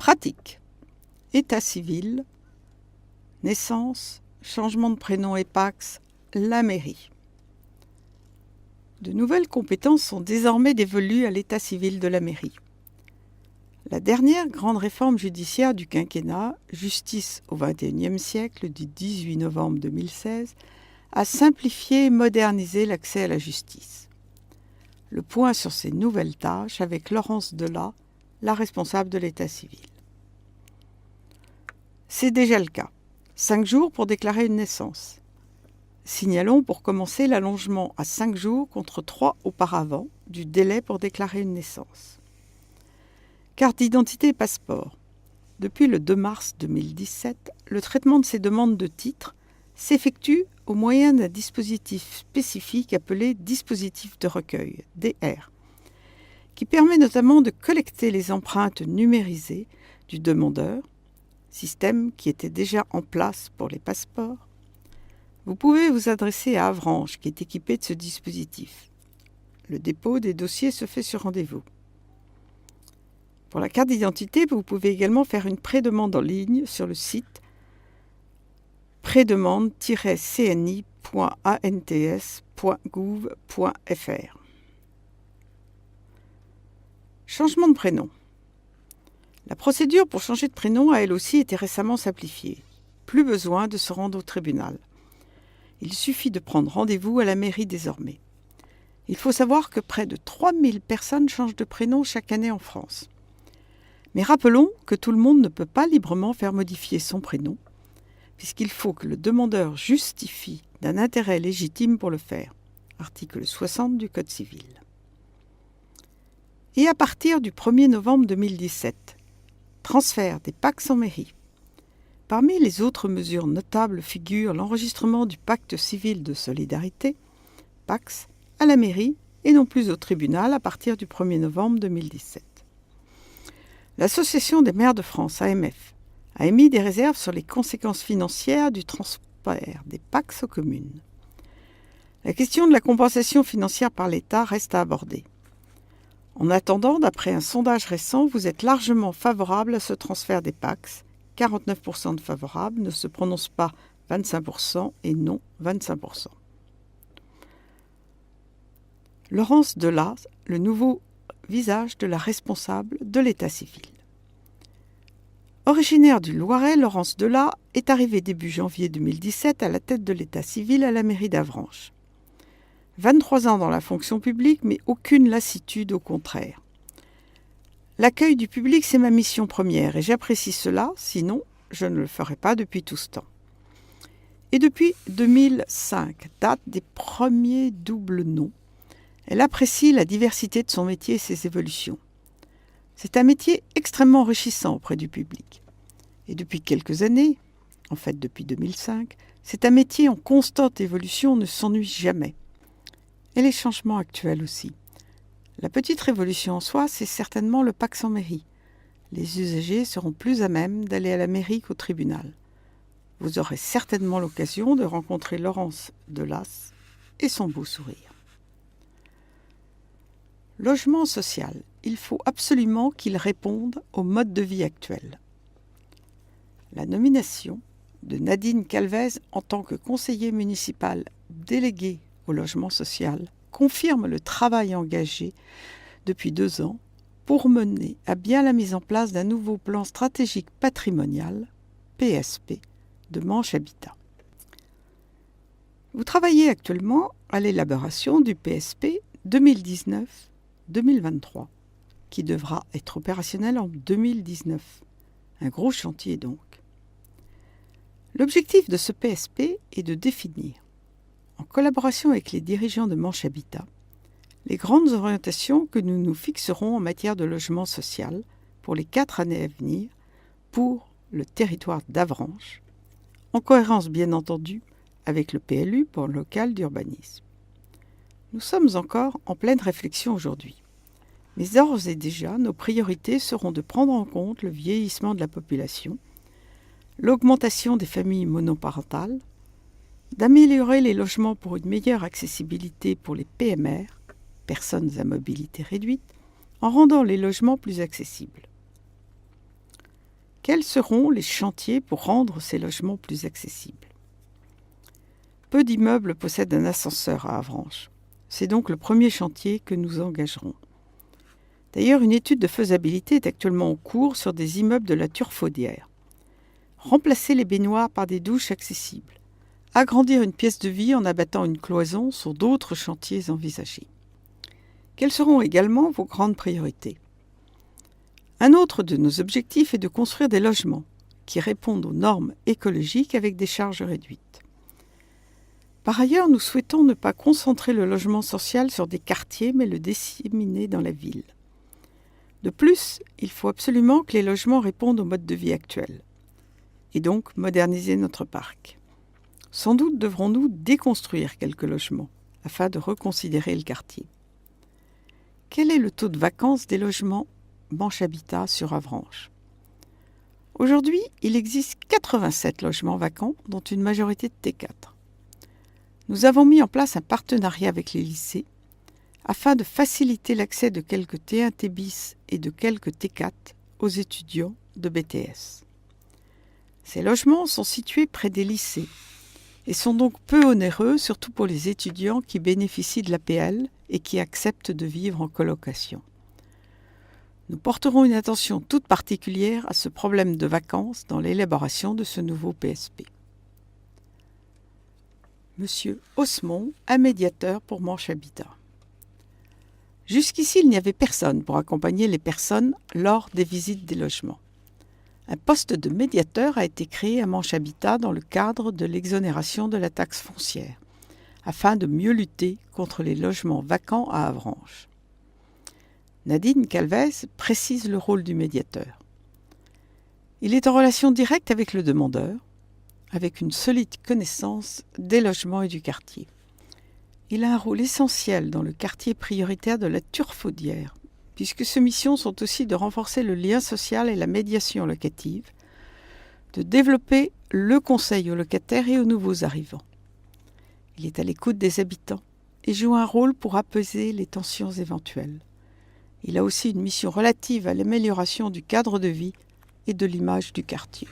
Pratique. État civil. Naissance. Changement de prénom et PACS. La mairie. De nouvelles compétences sont désormais dévolues à l'état civil de la mairie. La dernière grande réforme judiciaire du quinquennat, Justice au XXIe siècle, du 18 novembre 2016, a simplifié et modernisé l'accès à la justice. Le point sur ces nouvelles tâches avec Laurence Delat, la responsable de l'état civil. C'est déjà le cas. 5 jours pour déclarer une naissance. Signalons pour commencer l'allongement à 5 jours contre 3 auparavant du délai pour déclarer une naissance. Carte d'identité et passeport. Depuis le 2 mars 2017, le traitement de ces demandes de titres s'effectue au moyen d'un dispositif spécifique appelé dispositif de recueil, DR, qui permet notamment de collecter les empreintes numérisées du demandeur, système qui était déjà en place pour les passeports. Vous pouvez vous adresser à Avranches, qui est équipé de ce dispositif. Le dépôt des dossiers se fait sur rendez-vous. Pour la carte d'identité, vous pouvez également faire une prédemande en ligne sur le site prédemande-cni.ants.gouv.fr. Changement de prénom. La procédure pour changer de prénom a elle aussi été récemment simplifiée. Plus besoin de se rendre au tribunal. Il suffit de prendre rendez-vous à la mairie désormais. Il faut savoir que près de 3000 personnes changent de prénom chaque année en France. Mais rappelons que tout le monde ne peut pas librement faire modifier son prénom, puisqu'il faut que le demandeur justifie d'un intérêt légitime pour le faire. Article 60 du Code civil. Et à partir du 1er novembre 2017, transfert des PACS en mairie. Parmi les autres mesures notables figure l'enregistrement du pacte civil de solidarité, PACS, à la mairie et non plus au tribunal à partir du 1er novembre 2017. L'Association des maires de France, AMF, a émis des réserves sur les conséquences financières du transfert des PACS aux communes. La question de la compensation financière par l'État reste à aborder. En attendant, d'après un sondage récent, vous êtes largement favorable à ce transfert des PACS. 49% de favorables, ne se prononcent pas 25% et non 25%. Laurence Delat, le nouveau visage de la responsable de l'état civil. Originaire du Loiret, Laurence Delat est arrivée début janvier 2017 à la tête de l'état civil à la mairie d'Avranches. 23 ans dans la fonction publique, mais aucune lassitude, au contraire. L'accueil du public, c'est ma mission première et j'apprécie cela, sinon je ne le ferai pas depuis tout ce temps. Et depuis 2005, date des premiers doubles noms, elle apprécie la diversité de son métier et ses évolutions. C'est un métier extrêmement enrichissant auprès du public. Et depuis quelques années, en fait depuis 2005, c'est un métier en constante évolution, ne s'ennuie jamais. Et les changements actuels aussi. La petite révolution en soi, c'est certainement le PACS en mairie. Les usagers seront plus à même d'aller à la mairie qu'au tribunal. Vous aurez certainement l'occasion de rencontrer Laurence Delat et son beau sourire. Logement social. Il faut absolument qu'il réponde au mode de vie actuel. La nomination de Nadine Calvez en tant que conseiller municipal délégué au logement social confirme le travail engagé depuis 2 ans pour mener à bien la mise en place d'un nouveau plan stratégique patrimonial, PSP, de Manche Habitat. Vous travaillez actuellement à l'élaboration du PSP 2019-2023, qui devra être opérationnel en 2019. Un gros chantier donc. L'objectif de ce PSP est de définir, en collaboration avec les dirigeants de Manche Habitat, les grandes orientations que nous nous fixerons en matière de logement social pour les 4 années à venir pour le territoire d'Avranches, en cohérence bien entendu avec le PLU, plan local d'urbanisme. Nous sommes encore en pleine réflexion aujourd'hui, mais d'ores et déjà nos priorités seront de prendre en compte le vieillissement de la population, l'augmentation des familles monoparentales, d'améliorer les logements pour une meilleure accessibilité pour les PMR, personnes à mobilité réduite, en rendant les logements plus accessibles. Quels seront les chantiers pour rendre ces logements plus accessibles? Peu d'immeubles possèdent un ascenseur à Avranches. C'est donc le premier chantier que nous engagerons. D'ailleurs, une étude de faisabilité est actuellement en cours sur des immeubles de la Turfaudière. Remplacer les baignoires par des douches accessibles. Agrandir une pièce de vie en abattant une cloison sont d'autres chantiers envisagés. Quelles seront également vos grandes priorités? Un autre de nos objectifs est de construire des logements qui répondent aux normes écologiques avec des charges réduites. Par ailleurs, nous souhaitons ne pas concentrer le logement social sur des quartiers, mais le disséminer dans la ville. De plus, il faut absolument que les logements répondent au mode de vie actuel, et donc moderniser notre parc. Sans doute devrons-nous déconstruire quelques logements, afin de reconsidérer le quartier. Quel est le taux de vacance des logements Manche Habitat sur Avranches? Aujourd'hui, il existe 87 logements vacants, dont une majorité de T4. Nous avons mis en place un partenariat avec les lycées afin de faciliter l'accès de quelques T1 T bis et de quelques T4 aux étudiants de BTS. Ces logements sont situés près des lycées et sont donc peu onéreux, surtout pour les étudiants qui bénéficient de l'APL et qui acceptent de vivre en colocation. Nous porterons une attention toute particulière à ce problème de vacances dans l'élaboration de ce nouveau PSP. Monsieur Osmond, un médiateur pour Manche Habitat. Jusqu'ici, il n'y avait personne pour accompagner les personnes lors des visites des logements. Un poste de médiateur a été créé à Manche Habitat dans le cadre de l'exonération de la taxe foncière, afin de mieux lutter contre les logements vacants à Avranches. Nadine Calvez précise le rôle du médiateur. Il est en relation directe avec le demandeur, avec une solide connaissance des logements et du quartier. Il a un rôle essentiel dans le quartier prioritaire de la Turfaudière, puisque ses missions sont aussi de renforcer le lien social et la médiation locative, de développer le conseil aux locataires et aux nouveaux arrivants. Il est à l'écoute des habitants et joue un rôle pour apaiser les tensions éventuelles. Il a aussi une mission relative à l'amélioration du cadre de vie et de l'image du quartier.